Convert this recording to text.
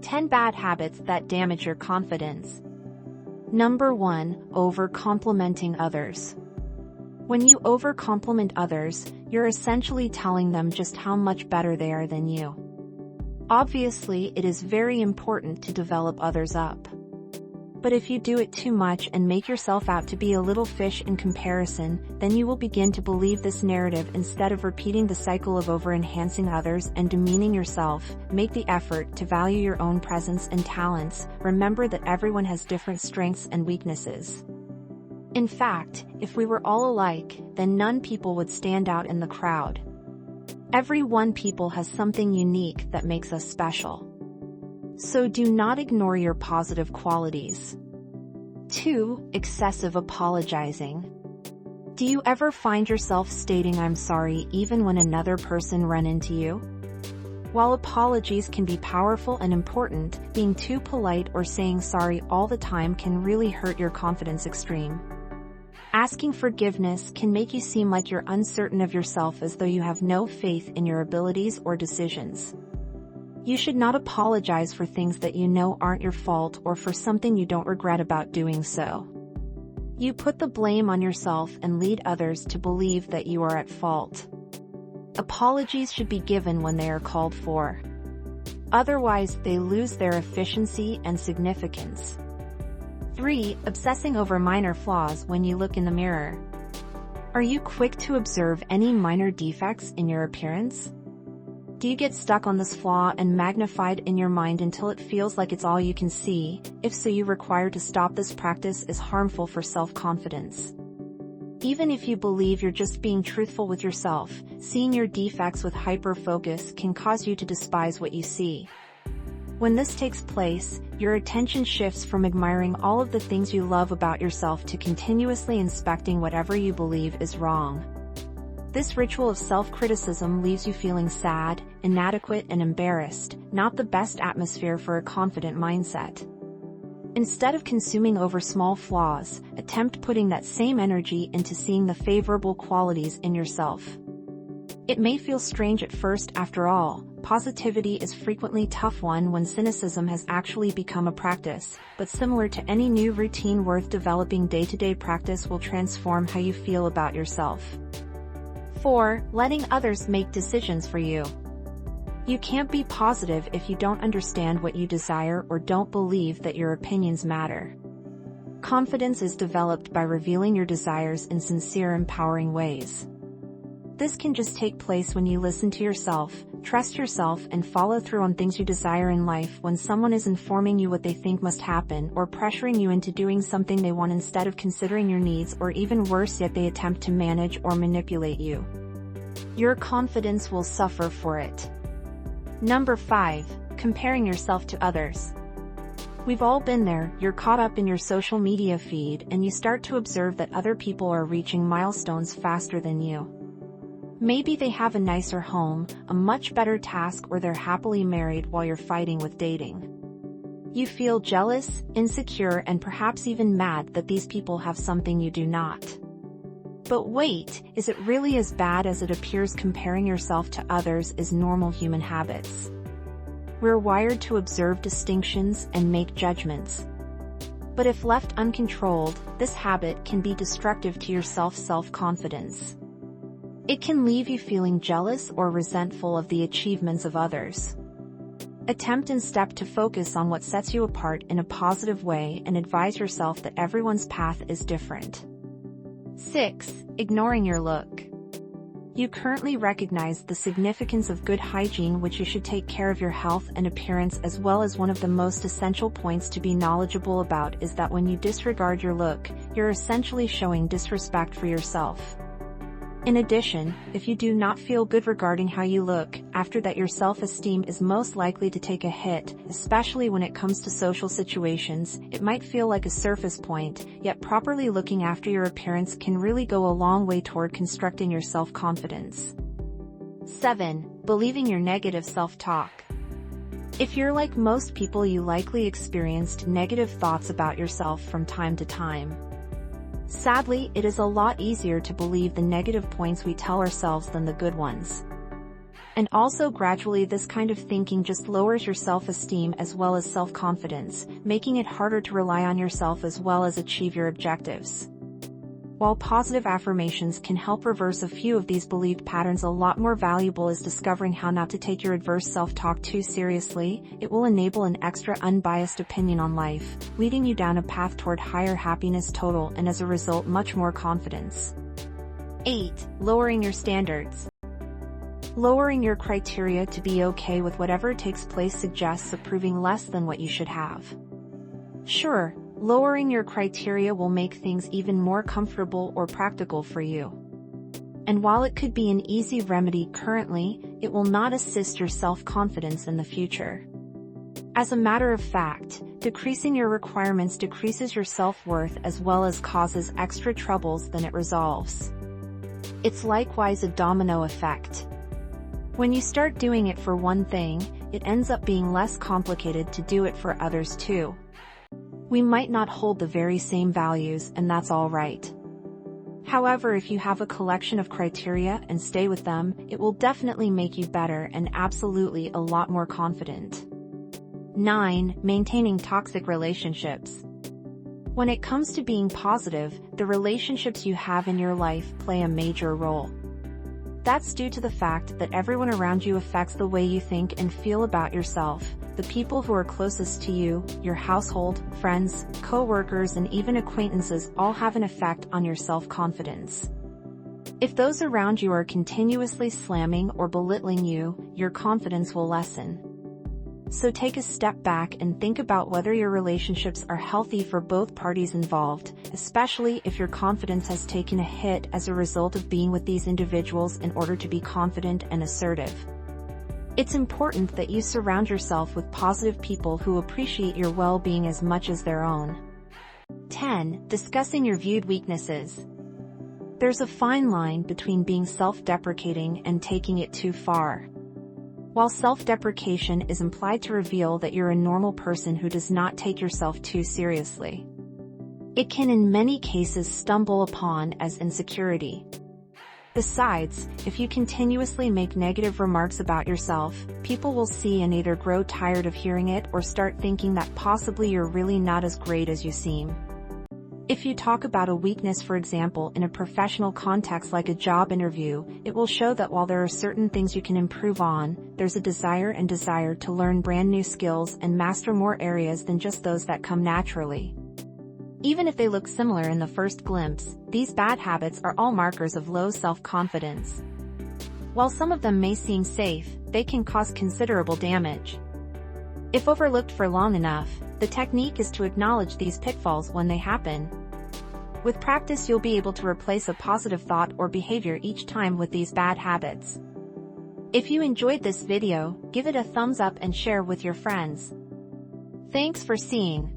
10 bad habits that damage your confidence. Number 1. Over-complimenting others. When you over-compliment others, you're essentially telling them just how much better they are than you. Obviously, it is very important to develop others up. But if you do it too much and make yourself out to be a little fish in comparison, then you will begin to believe this narrative instead of repeating the cycle of over-enhancing others and demeaning yourself. Make the effort to value your own presence and talents. Remember that everyone has different strengths and weaknesses. In fact, if we were all alike, then none people would stand out in the crowd. Every one people has something unique that makes us special. So do not ignore your positive qualities. 2. Excessive apologizing. Do you ever find yourself stating "I'm sorry" even when another person ran into you? While apologies can be powerful and important, being too polite or saying sorry all the time can really hurt your confidence extreme. Asking forgiveness can make you seem like you're uncertain of yourself, as though you have no faith in your abilities or decisions. You should not apologize for things that you know aren't your fault or for something you don't regret about doing so. You put the blame on yourself and lead others to believe that you are at fault. Apologies should be given when they are called for. Otherwise, they lose their efficiency and significance. 3. Obsessing over minor flaws when you look in the mirror. Are you quick to observe any minor defects in your appearance? Do you get stuck on this flaw and magnify it in your mind until it feels like it's all you can see? If so, you require to stop. This practice is harmful for self-confidence. Even if you believe you're just being truthful with yourself, seeing your defects with hyper-focus can cause you to despise what you see. When this takes place, your attention shifts from admiring all of the things you love about yourself to continuously inspecting whatever you believe is wrong. This ritual of self-criticism leaves you feeling sad, inadequate, and embarrassed, not the best atmosphere for a confident mindset. Instead of consuming over small flaws, attempt putting that same energy into seeing the favorable qualities in yourself. It may feel strange at first. After all, positivity is frequently a tough one when cynicism has actually become a practice, but similar to any new routine worth developing, day-to-day practice will transform how you feel about yourself. 4. Letting others make decisions for you. You can't be positive if you don't understand what you desire or don't believe that your opinions matter. Confidence is developed by revealing your desires in sincere, empowering ways. This can just take place when you listen to yourself, trust yourself, and follow through on things you desire in life. When someone is informing you what they think must happen or pressuring you into doing something they want instead of considering your needs, or even worse yet, they attempt to manage or manipulate you, your confidence will suffer for it. Number 5. Comparing yourself to others. We've all been there. You're caught up in your social media feed and you start to observe that other people are reaching milestones faster than you. Maybe they have a nicer home, a much better task, or they're happily married while you're fighting with dating. You feel jealous, insecure, and perhaps even mad that these people have something you do not. But wait, is it really as bad as it appears? Comparing yourself to others is normal human habits. We're wired to observe distinctions and make judgments. But if left uncontrolled, this habit can be destructive to your self-confidence. It can leave you feeling jealous or resentful of the achievements of others. Attempt instead to focus on what sets you apart in a positive way and advise yourself that everyone's path is different. 6. Ignoring your look. You currently recognize the significance of good hygiene, which you should take care of your health and appearance as well as one of the most essential points to be knowledgeable about is that when you disregard your look, you're essentially showing disrespect for yourself. In addition, if you do not feel good regarding how you look, after that your self-esteem is most likely to take a hit, especially when it comes to social situations. It might feel like a surface point, yet properly looking after your appearance can really go a long way toward constructing your self-confidence. 7. Believing your negative self-talk. If you're like most people, you likely experienced negative thoughts about yourself from time to time. Sadly, it is a lot easier to believe the negative points we tell ourselves than the good ones. And also gradually this kind of thinking just lowers your self-esteem as well as self-confidence, making it harder to rely on yourself as well as achieve your objectives. While positive affirmations can help reverse a few of these believed patterns, a lot more valuable is discovering how not to take your adverse self-talk too seriously. It will enable an extra unbiased opinion on life, leading you down a path toward higher happiness total and as a result much more confidence. 8. Lowering your standards. Lowering your criteria to be okay with whatever takes place suggests approving less than what you should have. Sure, lowering your criteria will make things even more comfortable or practical for you. And while it could be an easy remedy currently, it will not assist your self-confidence in the future. As a matter of fact, decreasing your requirements decreases your self-worth as well as causes extra troubles than it resolves. It's likewise a domino effect. When you start doing it for one thing, it ends up being less complicated to do it for others too. We might not hold the very same values, and that's all right. However, if you have a collection of criteria and stay with them, it will definitely make you better and absolutely a lot more confident. 9. Maintaining toxic relationships. When it comes to being positive, the relationships you have in your life play a major role. That's due to the fact that everyone around you affects the way you think and feel about yourself. The people who are closest to you, your household, friends, co-workers, and even acquaintances all have an effect on your self-confidence. If those around you are continuously slamming or belittling you, your confidence will lessen. So take a step back and think about whether your relationships are healthy for both parties involved, especially if your confidence has taken a hit as a result of being with these individuals in order to be confident and assertive. It's important that you surround yourself with positive people who appreciate your well-being as much as their own. 10. Discussing your viewed weaknesses. There's a fine line between being self-deprecating and taking it too far. While self-deprecation is implied to reveal that you're a normal person who does not take yourself too seriously, it can in many cases stumble upon as insecurity. Besides, if you continuously make negative remarks about yourself, people will see and either grow tired of hearing it or start thinking that possibly you're really not as great as you seem. If you talk about a weakness, for example, in a professional context like a job interview, it will show that while there are certain things you can improve on, there's a desire to learn brand new skills and master more areas than just those that come naturally. Even if they look similar in the first glimpse, these bad habits are all markers of low self-confidence. While some of them may seem safe, they can cause considerable damage. If overlooked for long enough, the technique is to acknowledge these pitfalls when they happen. With practice, you'll be able to replace a positive thought or behavior each time with these bad habits. If you enjoyed this video, give it a thumbs up and share with your friends. Thanks for seeing.